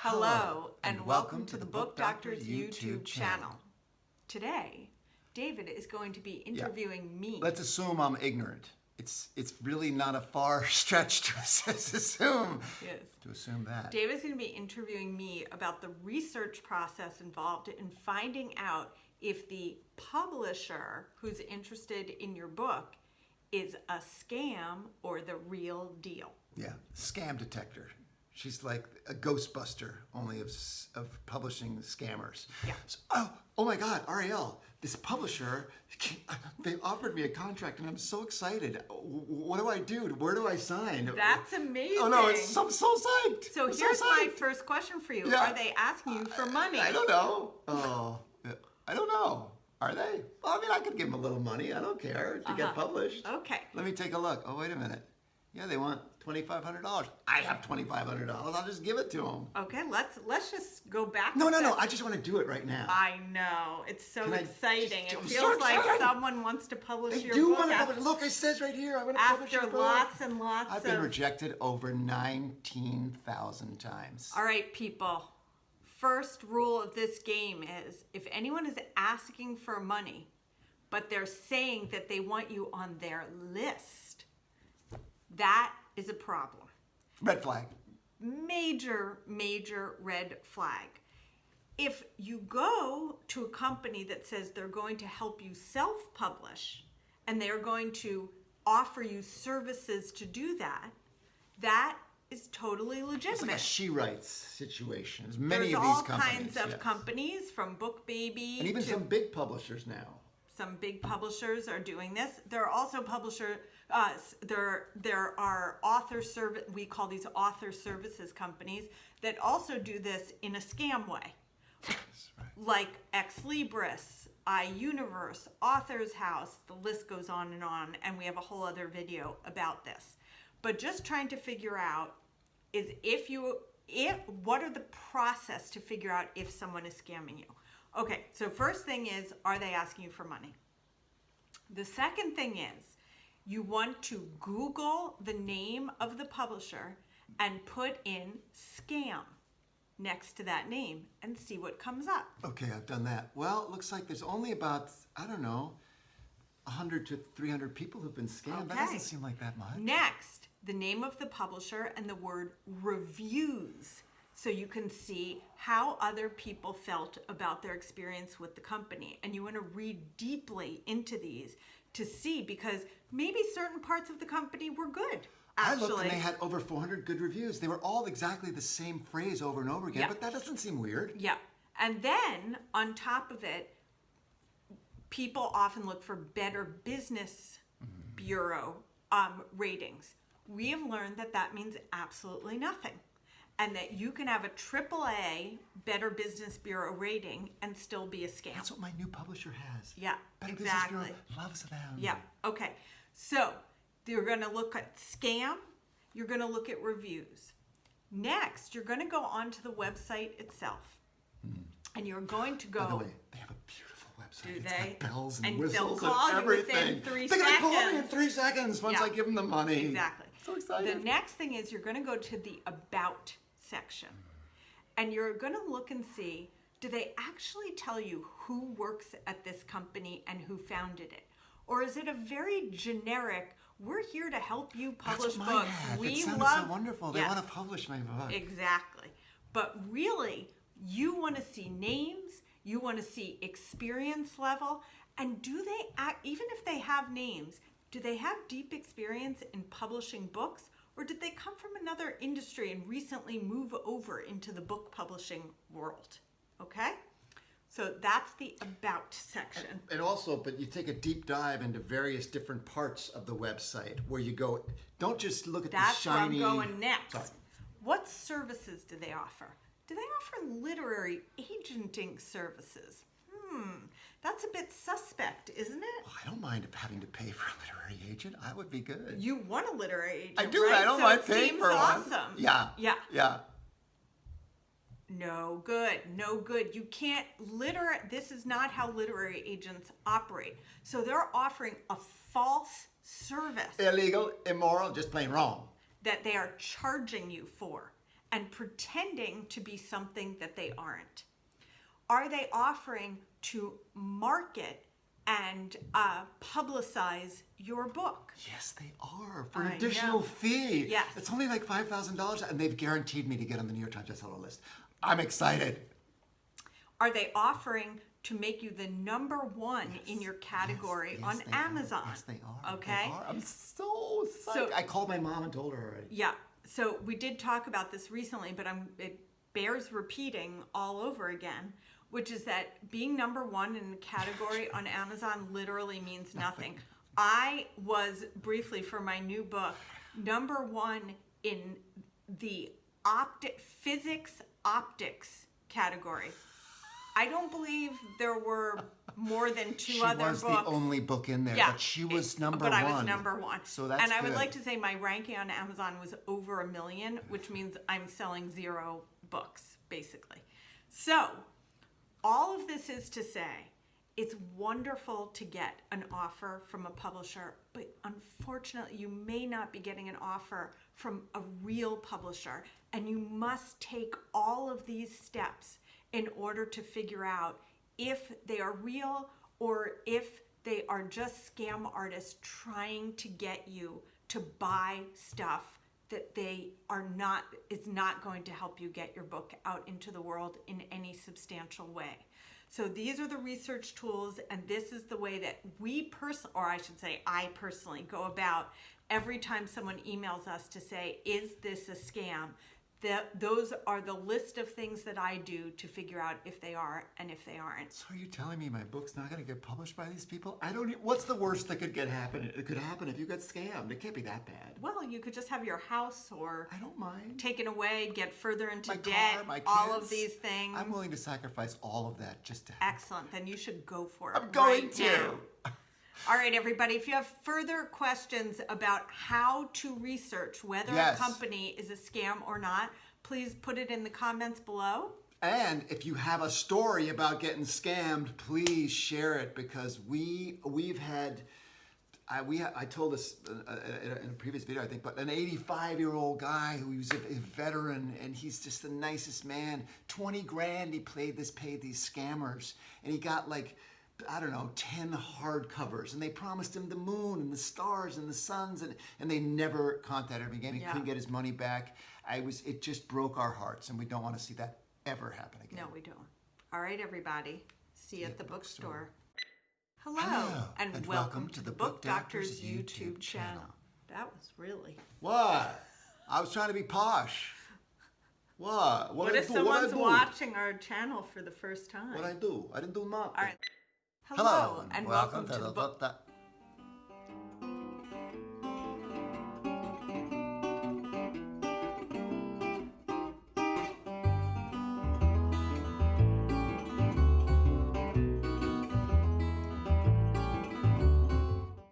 Hello, and welcome to the Book Doctor's YouTube channel. Today, David is going to be interviewing me. Let's assume I'm ignorant. It's really not a far stretch to assume that. David's going to be interviewing me about the research process involved in finding out if the publisher who's interested in your book is a scam or the real deal. Yeah, scam detector. She's like a Ghostbuster, only of publishing scammers. Yeah. So, oh my God, Arielle, this publisher, they offered me a contract and I'm so excited. What do I do? Where do I sign? That's amazing. Oh no, I'm so psyched. So here's my first question for you. Yeah. Are they asking you for money? I don't know. Oh, I don't know. Are they? Well, I mean, I could give them a little money. I don't care to get published. Okay. Let me take a look. Oh, wait a minute. Yeah, they want $2,500. I have $2,500. I'll just give it to them. Okay, let's just go back. No. I just want to do it right now. I know. It's so exciting. It I'm feels so like excited. Someone wants to publish your They do book. want to publish. Look, it says right here. I want to publish your book. After lots and lots I've been rejected over 19,000 times. All right, people. First rule of this game is if anyone is asking for money, but they're saying that they want you on their list, that is a problem. Red flag. Major red flag. If you go to a company that says they're going to help you self-publish and they're going to offer you services to do that, that is totally legitimate. It's like a she writes situation. There's many There's of these all companies. kinds of companies, from BookBaby and even to some big publishers now. some big publishers are doing this. There are also there are author service. We call these author services companies that also do this in a scam way, like Ex Libris, iUniverse, Author's House. The list goes on, and we have a whole other video about this. But just trying to figure out is what are the process to figure out if someone is scamming you. Okay, so first thing is, are they asking you for money? The second thing is, you want to Google the name of the publisher and put in scam next to that name and see what comes up. Okay, I've done that. Well, it looks like there's only about, 100 to 300 people who've been scammed. Okay. That doesn't seem like that much. Next, the name of the publisher and the word reviews. So you can see how other people felt about their experience with the company. And you want to read deeply into these to see, because maybe certain parts of the company were good. Actually, I looked and they had over 400 good reviews. They were all exactly the same phrase over and over again, but that doesn't seem weird. Yeah. And then on top of it, people often look for Better Business Bureau ratings. We have learned that means absolutely nothing. And that you can have a AAA Better Business Bureau rating and still be a scam. That's what my new publisher has. Yeah, Better exactly. Business Bureau loves them. Yeah, okay. So you're going to look at scam. You're going to look at reviews. Next, you're going to go onto the website itself. And you're going to go... By the way, they have a beautiful website. Do It's they? got bells and And whistles they'll call and you within everything. 3 They're going to call me in seconds. 3 seconds once I give them the money. Exactly. So excited. The next thing is you're going to go to the About section. And you're going to look and see, do they actually tell you who works at this company and who founded it? Or is it a very generic, we're here to help you publish That's what mine books. had. We it sounded love so wonderful. They want to publish my book. Exactly. But really, you want to see names, you want to see experience level, and do they even if they have names, do they have deep experience in publishing books? Or did they come from another industry and recently move over into the book publishing world? Okay? So that's the About section. And also, but you take a deep dive into various different parts of the website where you go, don't just look at the shiny... That's where I'm going next. Sorry. What services do they offer? Do they offer literary agenting services? That's a bit suspect, isn't it? Well, I don't mind having to pay for a literary agent. I would be good. You want a literary agent, I do. right? I don't mind paying for one. Awesome. Yeah. Yeah. No good. You can't this is not how literary agents operate. So they're offering a false service. Illegal, immoral, just plain wrong. That they are charging you for. and pretending to be something that they aren't? Are they offering to market and publicize your book? Yes, they are, for an I additional know. fee. Yes. It's only like $5,000, and they've guaranteed me to get on the New York Times bestseller list. I'm excited. Are they offering to make you the number one in your category on they Amazon? Are. Yes, they are. Okay. They are. I'm so psyched. So- I called my mom and told her already. Yeah. So we did talk about this recently, but it bears repeating all over again, which is that being number one in a category on Amazon literally means nothing. I was briefly, for my new book, number one in the physics optics category. I don't believe there were more than two other books. She was the only book in there, but she was number one. But I was number one. So that's And I would good. like to say my ranking on Amazon was over 1 million, which means I'm selling 0 books, basically. So all of this is to say, it's wonderful to get an offer from a publisher, but unfortunately, you may not be getting an offer from a real publisher, and you must take all of these steps in order to figure out if they are real or if they are just scam artists trying to get you to buy stuff that is not going to help you get your book out into the world in any substantial way. So these are the research tools, and this is the way that I personally go about every time someone emails us to say, is this a scam? Those are the list of things that I do to figure out if they are and if they aren't. So are you telling me my book's not going to get published by these people? What's the worst that could happen? It could happen if you got scammed. It can't be that bad. Well, you could just have your house or I don't mind. taken away, get further into My debt, car, my all of kids. these things. I'm willing to sacrifice all of that just to Excellent. Then you should go for it. I'm going right to. now. All right, everybody. If you have further questions about how to research whether a company is a scam or not, please put it in the comments below. And if you have a story about getting scammed, please share it, because we've had. I told this in a previous video, I think, but an 85-year-old guy who's a veteran, and he's just the nicest man. 20 grand he paid these scammers, and he got 10 hardcovers, and they promised him the moon and the stars and the suns, and they never contacted him again. He couldn't get his money back. It just broke our hearts, and we don't want to see that ever happen again. No, we don't. All right, everybody. See you at the bookstore. Hello, and welcome to the Book Doctor's YouTube channel. That was really... What? I was trying to be posh. What? What if someone's watching our channel for the first time? What I do? I didn't do nothing. All right. Hello, and welcome to the Book...